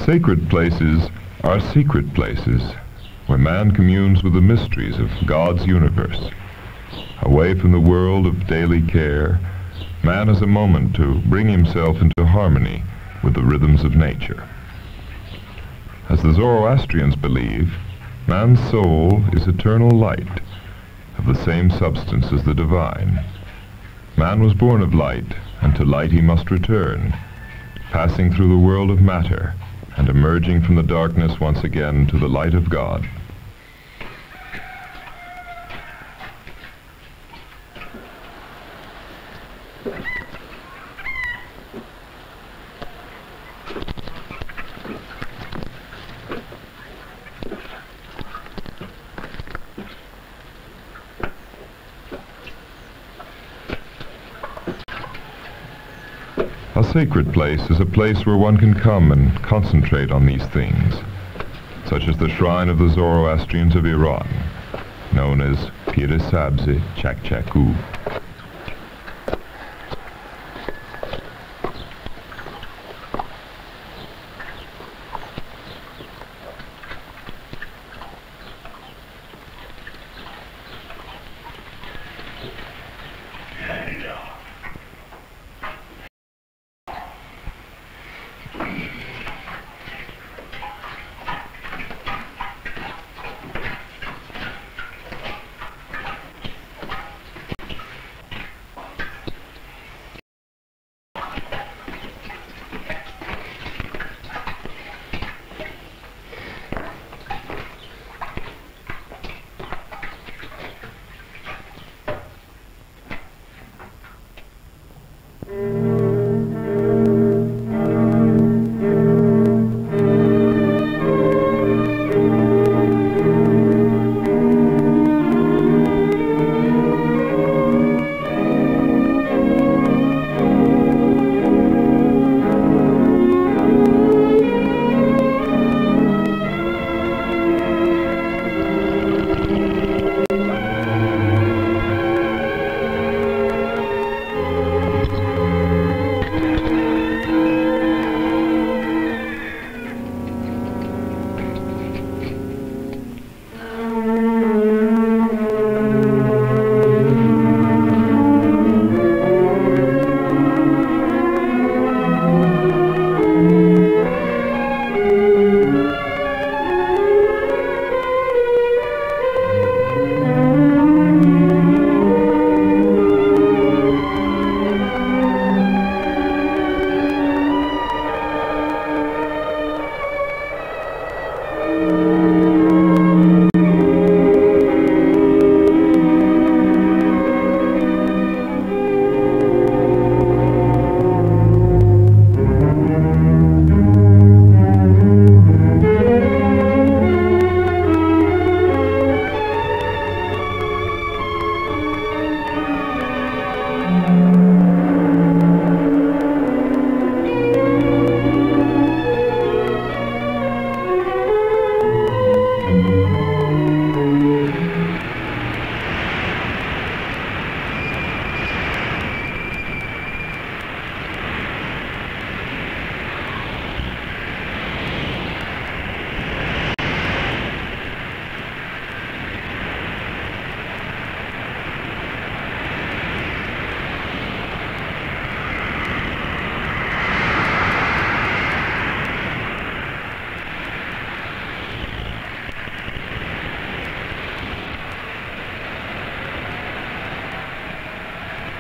Sacred places are secret places where man communes with the mysteries of God's universe. Away from the world of daily care, man has a moment to bring himself into harmony with the rhythms of nature. As the Zoroastrians believe, man's soul is eternal light, of the same substance as the divine. Man was born of light, and to light he must return, passing through the world of matter, and emerging from the darkness once again to the light of God. A sacred place is a place where one can come and concentrate on these things, such as the shrine of the Zoroastrians of Iran, known as Pir-e Sabz, Chak-Chak-oo.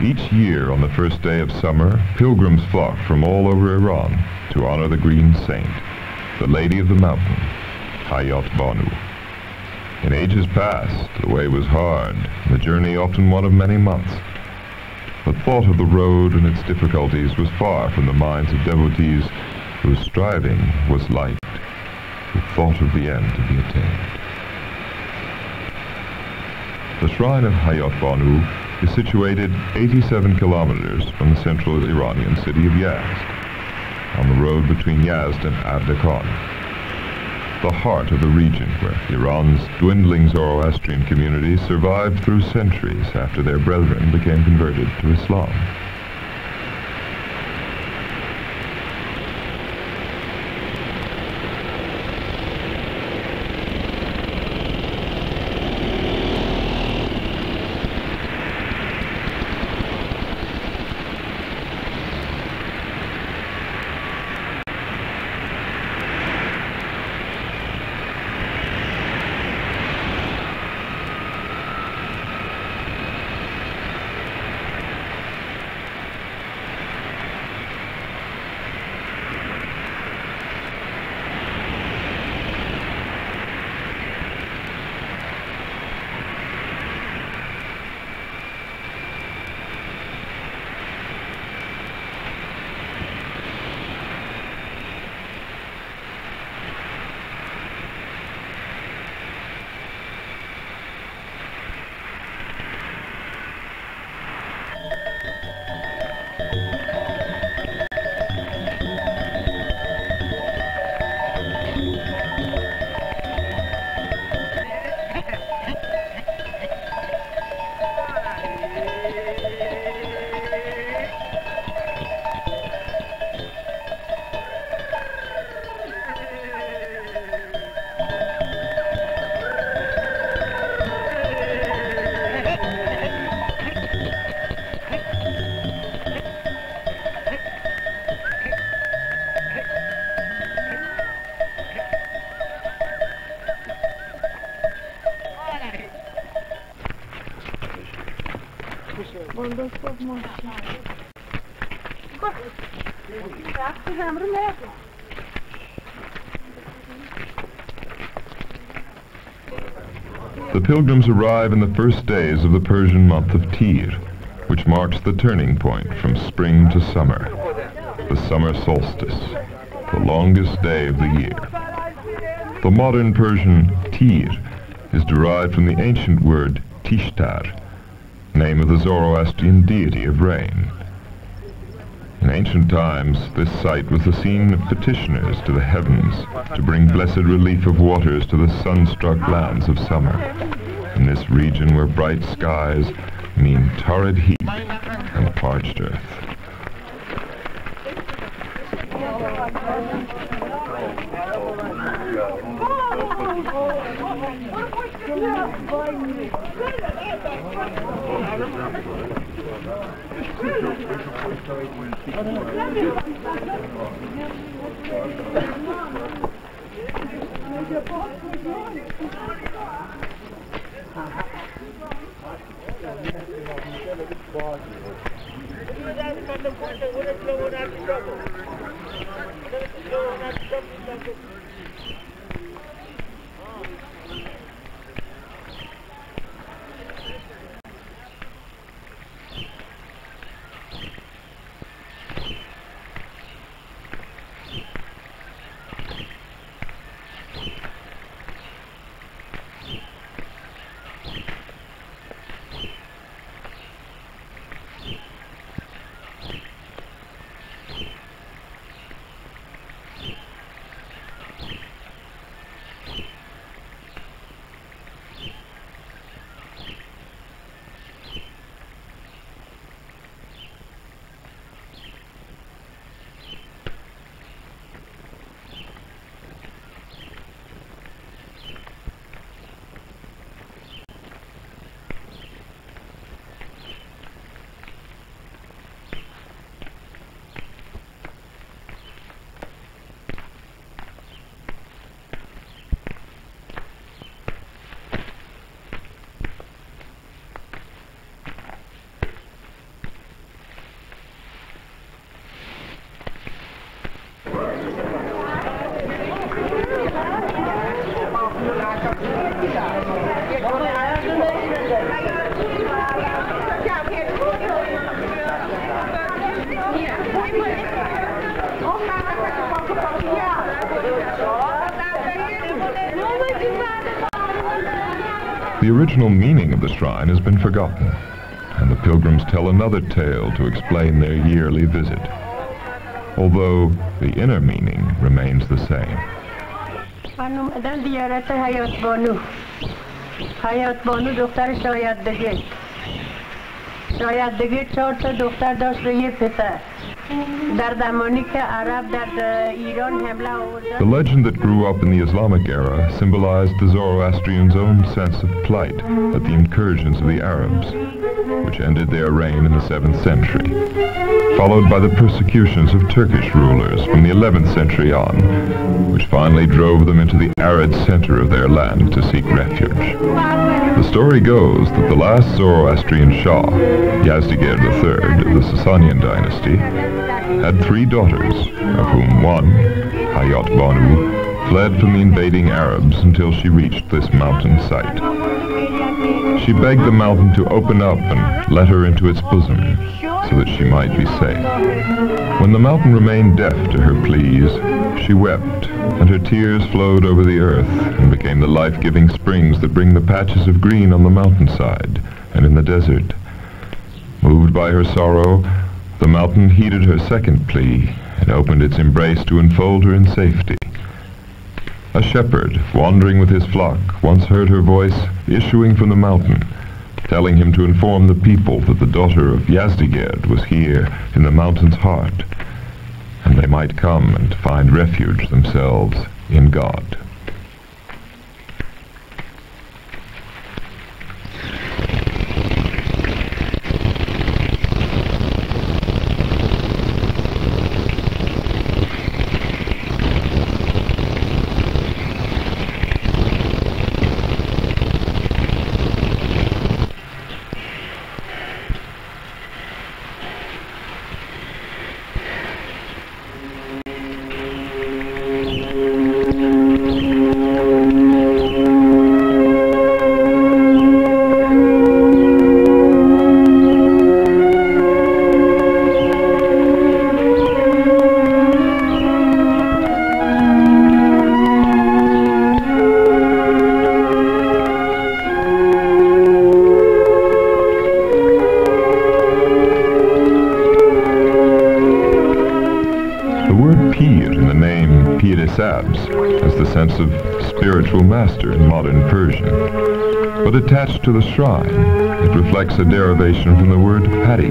Each year on the first day of summer, pilgrims flock from all over Iran to honor the green saint, the Lady of the Mountain, Hayat Banu. In ages past, the way was hard, and the journey often one of many months. The thought of the road and its difficulties was far from the minds of devotees whose striving was light, who thought of the end to be attained. The shrine of Hayat Banu is situated 87 kilometers from the central Iranian city of Yazd, on the road between Yazd and Ardakan, the heart of the region where Iran's dwindling Zoroastrian community survived through centuries after their brethren became converted to Islam. The pilgrims arrive in the first days of the Persian month of Tir, which marks the turning point from spring to summer, the summer solstice, the longest day of the year. The modern Persian Tir is derived from the ancient word Tishtar, name of the Zoroastrian deity of rain. In ancient times, this site was the scene of petitioners to the heavens to bring blessed relief of waters to the sun-struck lands of summer, in this region where bright skies mean torrid heat and parched earth. The original meaning of the shrine has been forgotten, and the pilgrims tell another tale to explain their yearly visit, although the inner meaning remains the same. The legend that grew up in the Islamic era symbolized the Zoroastrians' own sense of plight at the incursions of the Arabs, which ended their reign in the 7th century, followed by the persecutions of Turkish rulers from the 11th century on, which finally drove them into the arid center of their land to seek refuge. The story goes that the last Zoroastrian Shah, Yazdegerd III of the Sasanian dynasty, had 3 daughters, of whom one, Hayat Banu, fled from the invading Arabs until she reached this mountain site. She begged the mountain to open up and let her into its bosom, so that she might be safe. When the mountain remained deaf to her pleas, she wept, and her tears flowed over the earth and became the life-giving springs that bring the patches of green on the mountainside and in the desert. Moved by her sorrow, the mountain heeded her second plea and opened its embrace to enfold her in safety. A shepherd, wandering with his flock, once heard her voice issuing from the mountain, telling him to inform the people that the daughter of Yazdegerd was here in the mountain's heart, and they might come and find refuge themselves in God. Pir-e Sabz has the sense of spiritual master in modern Persian, but attached to the shrine, it reflects a derivation from the word pari,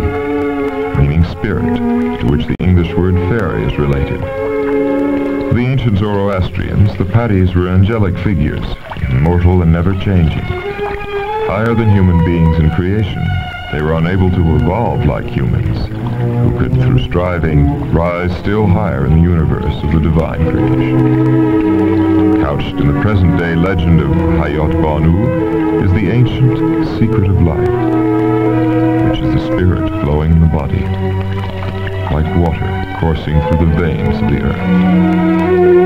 meaning spirit, to which the English word fairy is related. To the ancient Zoroastrians, the paris were angelic figures, immortal and never-changing. Higher than human beings in creation, they were unable to evolve like humans, who could, through striving, rise still higher in the universe of the divine creation. Couched in the present-day legend of Hayat Banu is the ancient secret of life, which is the spirit flowing in the body, like water coursing through the veins of the earth.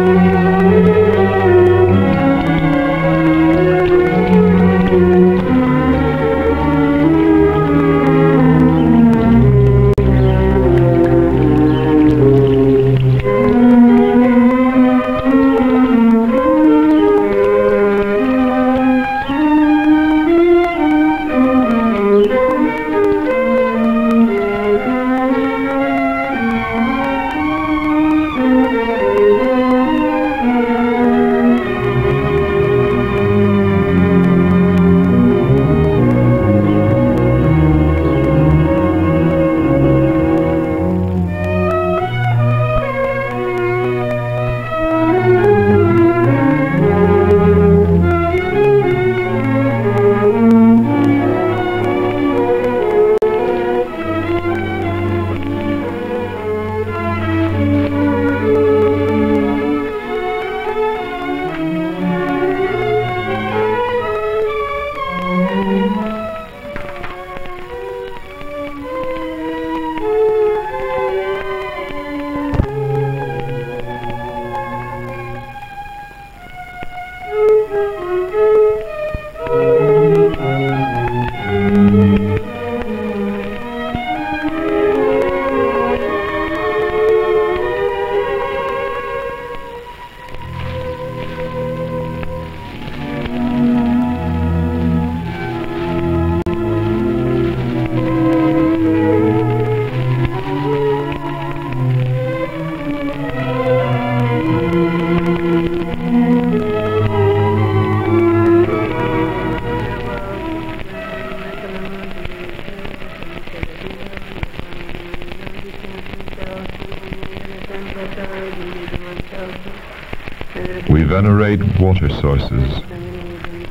venerate water sources.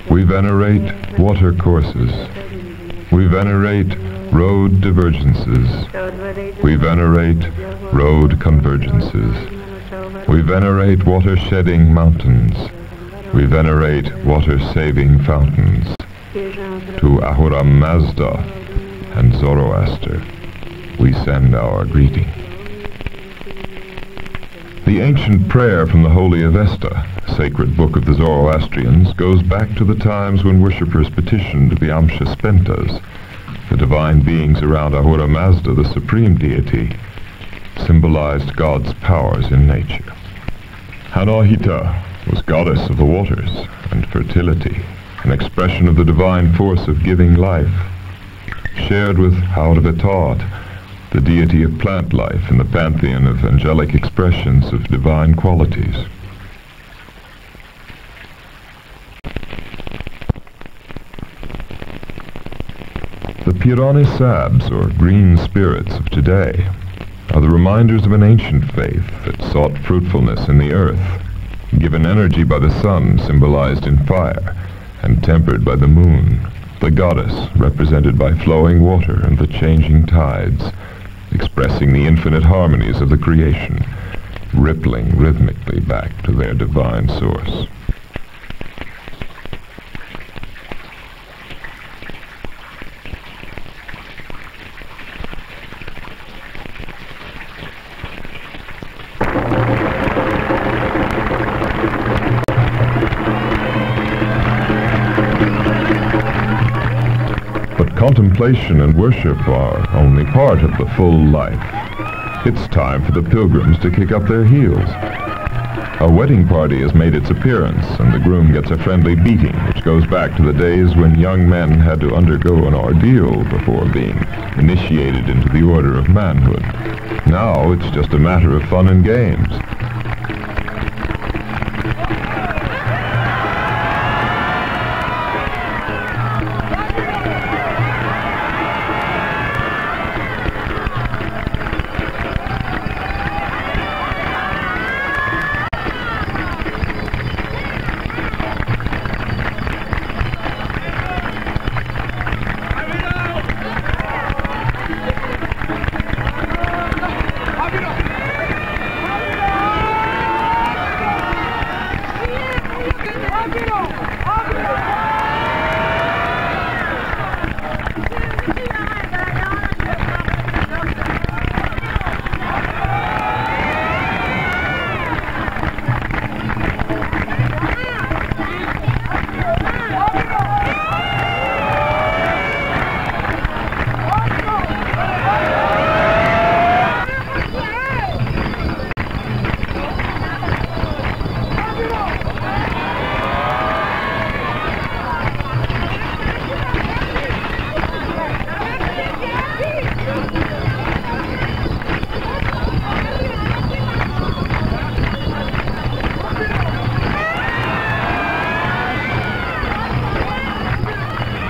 We venerate water courses. We venerate road divergences. We venerate road convergences. We venerate water-shedding mountains. We venerate water-saving fountains. To Ahura Mazda and Zoroaster, we send our greeting. The ancient prayer from the Holy Avesta, sacred book of the Zoroastrians, goes back to the times when worshippers petitioned the Amshaspentas, the divine beings around Ahura Mazda, the supreme deity, symbolized God's powers in nature. Anahita was goddess of the waters and fertility, an expression of the divine force of giving life, shared with Aurvatat, the deity of plant life in the pantheon of angelic expressions of divine qualities. The Pir-e Sabz, or green spirits of today, are the reminders of an ancient faith that sought fruitfulness in the earth, given energy by the sun, symbolized in fire, and tempered by the moon, the goddess represented by flowing water and the changing tides, expressing the infinite harmonies of the creation, rippling rhythmically back to their divine source. Contemplation and worship are only part of the full life. It's time for the pilgrims to kick up their heels. A wedding party has made its appearance, and the groom gets a friendly beating, which goes back to the days when young men had to undergo an ordeal before being initiated into the order of manhood. Now it's just a matter of fun and games.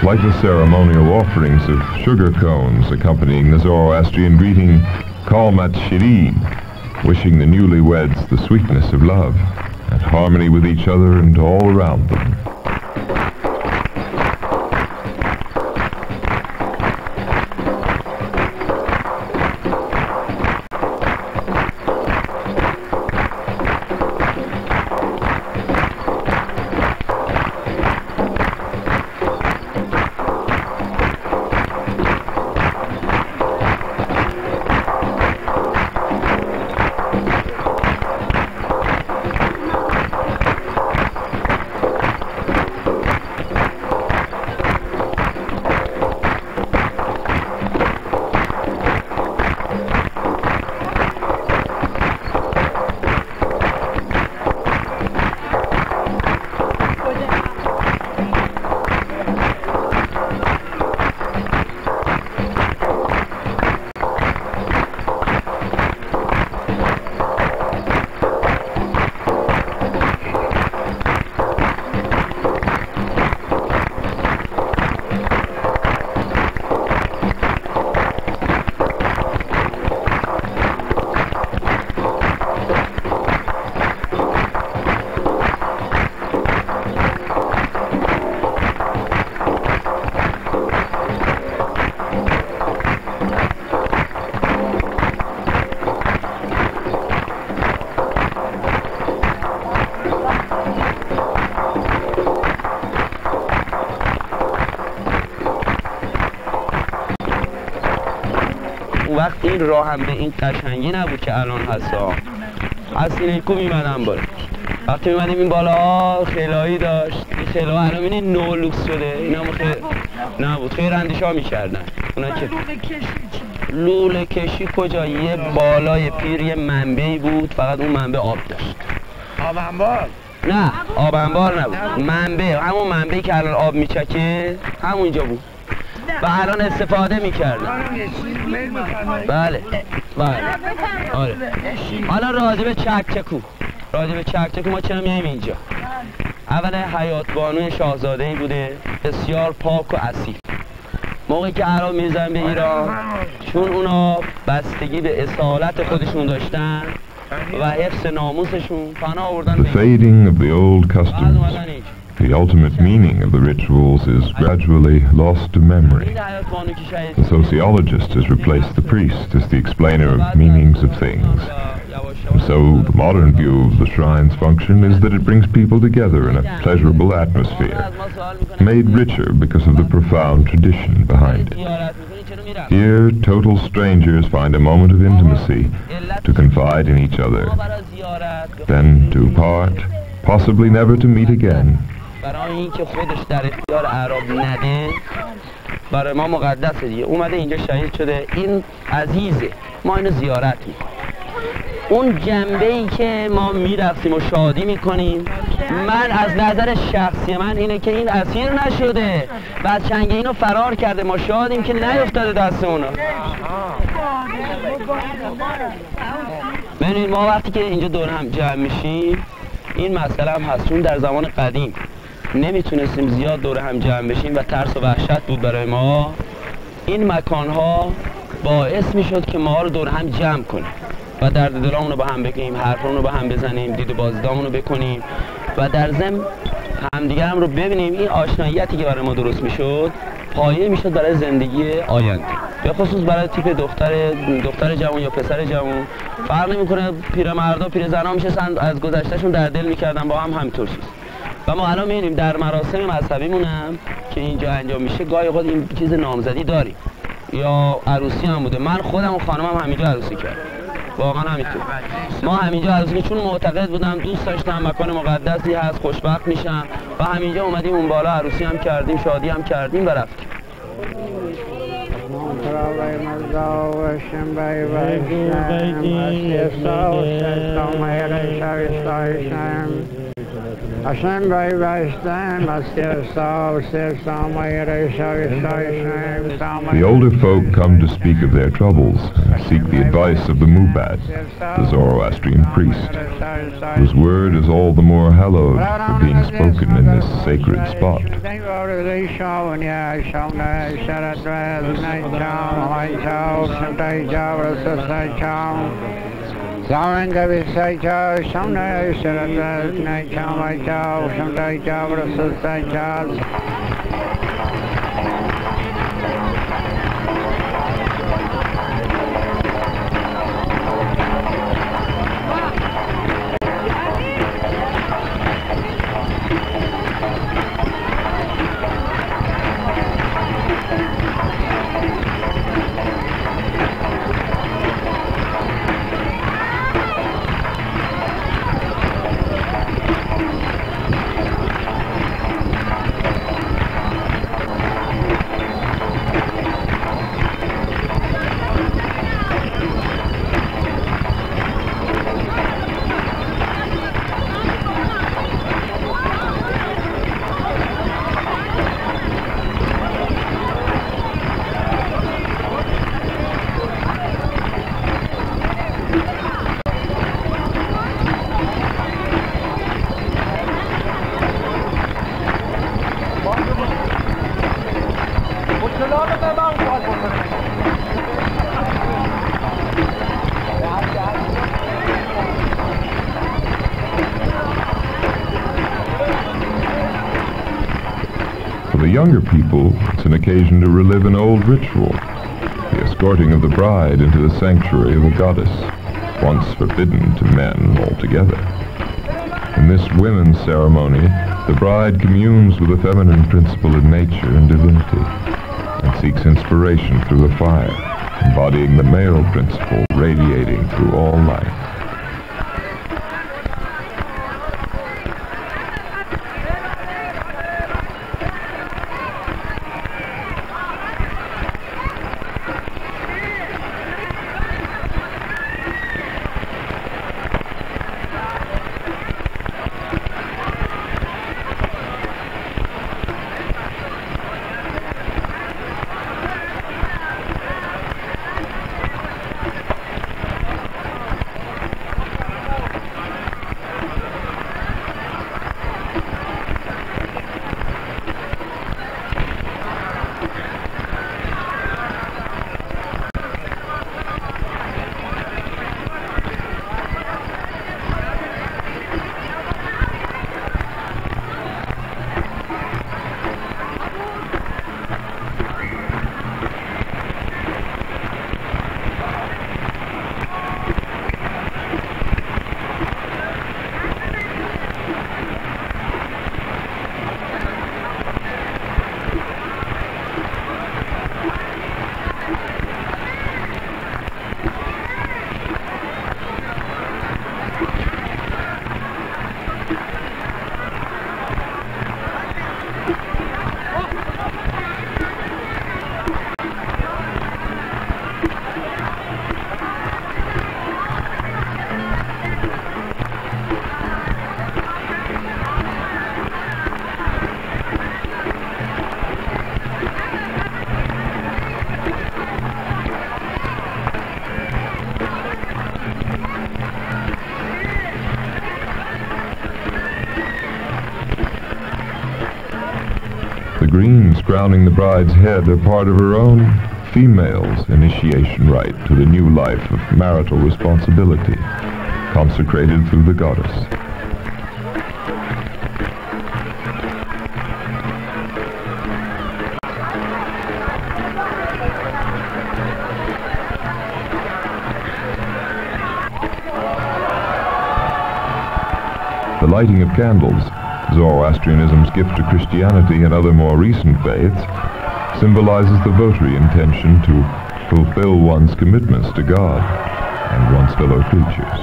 Like the ceremonial offerings of sugar cones accompanying the Zoroastrian greeting, Kalmat Shirin, wishing the newlyweds the sweetness of love and harmony with each other and all around them. وقت این راه هم به این قشنگی نبود که الان هستا. از سینیکو میمدم بالا، وقتی میمدیم این بالا خیلایی داشت، این خیلها الان این نو لوکس شده، اینا خیلی نبود، خیلی رندش ها میکردن. اونا که لوله کشی کجا؟ یه بالای پیر یه منبعی بود، فقط اون منبع آب داشت. آب انبار؟ نه آب انبار نبود، منبع، همون منبعی که الان آب میچکه همونجا بود و الان استفاده میکردن. بله بله آره. حالا راجب چکچکو، راجب چکچکو ما چرا میایم اینجا؟ اول حیات بانوی شاهزاده‌ای بوده، بسیار پاک و اصیل. موقعی که عرب میزن به ایران، چون اونا بستگی به اصالت خودشون داشتن و حفظ ناموسشون، پناه آوردن. The fading of the old customs, the ultimate meaning of the rituals is gradually lost to memory. The sociologist has replaced the priest as the explainer of meanings of things. And so the modern view of the shrine's function is that it brings people together in a pleasurable atmosphere, made richer because of the profound tradition behind it. Here, total strangers find a moment of intimacy to confide in each other, then to part, possibly never to meet again. برای اینکه خودش در اختیار اعراب نده، برای ما مقدسه دیگه. اومده اینجا شهید شده، این عزیزه، ما اینو زیارت میکنیم. اون جنبه‌ای که ما میرفتیم و شادی میکنیم، من از نظر شخصی من اینه که این اسیر نشده، بچنگه اینو فرار کرده، ما شادیم که نیفتاده دست اونا. ببینید ما وقتی که اینجا دور هم جمع میشیم، این مسئله هم هستون در زمان قدیم نمیتونستیم زیاد دور هم جمع بشیم و ترس و وحشت بود برای ما. این مکانها باعث میشد که ما رو دور هم جمع کنیم و درد دلامون رو با هم بگیم، حرفمون رو با هم بزنیم، دید و بازدامون رو بکنیم و در ضمن همدیگه هم رو ببینیم. این آشناییتی که برای ما درست میشد پایه میشد برای زندگی آینده، به خصوص برای تیپ دختر جوان یا پسر جوان. فرق نمیکنه، پیرمردا پیرزنا میشستن از گذشتهشون در دل میکردن، با هم همینطور چیز. و ما الان میبینیم در مراسم مذهبیمون هم که اینجا انجام میشه گاهی خود این چیز نامزدی داریم یا عروسی هم بوده. من خودم و خانمم همینجا عروسی کردم، واقعا همینطور. ما همینجا عروسی، چون معتقد بودم، دوست داشتم، مکان مقدسی هست، خوشبخت میشم و همینجا اومدیم اون بالا عروسی هم کردیم، شادی هم کردیم و رفتیم. The older folk come to speak of their troubles and seek the advice of the Mubad, the Zoroastrian priest, whose word is all the more hallowed for being spoken in this sacred spot. For the younger people, it's an occasion to relive an old ritual, the escorting of the bride into the sanctuary of a goddess, once forbidden to men altogether. In this women's ceremony, the bride communes with the feminine principle in nature and divinity, and seeks inspiration through the fire. embodying the male principle radiating through all life. The greens crowning the bride's head are part of her own female's initiation rite to the new life of marital responsibility, consecrated through the goddess. The lighting of candles, Zoroastrianism's gift to Christianity and other more recent faiths, symbolizes the votary intention to fulfill one's commitments to God and one's fellow creatures.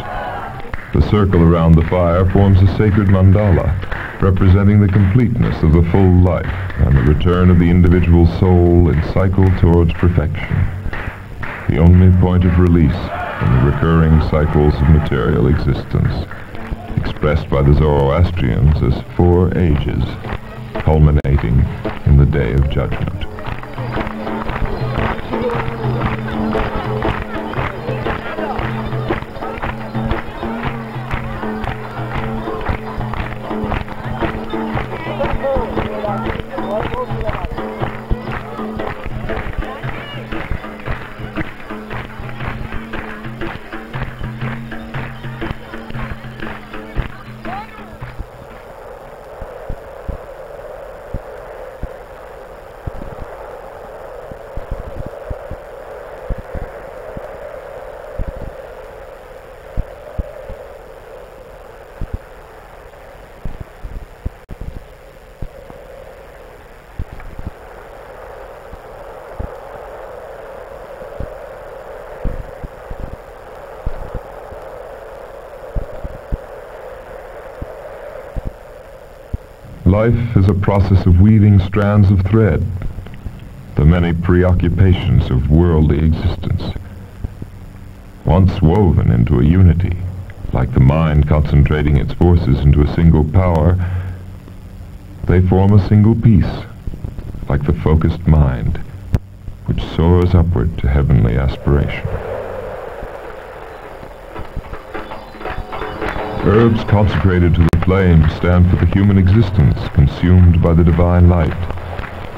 The circle around the fire forms a sacred mandala, representing the completeness of the full life and the return of the individual soul in cycle towards perfection, the only point of release from the recurring cycles of material existence, expressed by the Zoroastrians as 4 ages, culminating in the Day of Judgment. Life is a process of weaving strands of thread, the many preoccupations of worldly existence. Once woven into a unity, like the mind concentrating its forces into a single power, they form a single piece, like the focused mind, which soars upward to heavenly aspiration. Herbs consecrated to the flame stand for the human existence consumed by the divine light,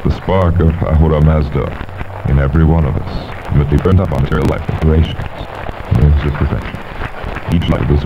the spark of Ahura Mazda in every one of us, ultimately burned up on material life operations, modes of perfection. Each light is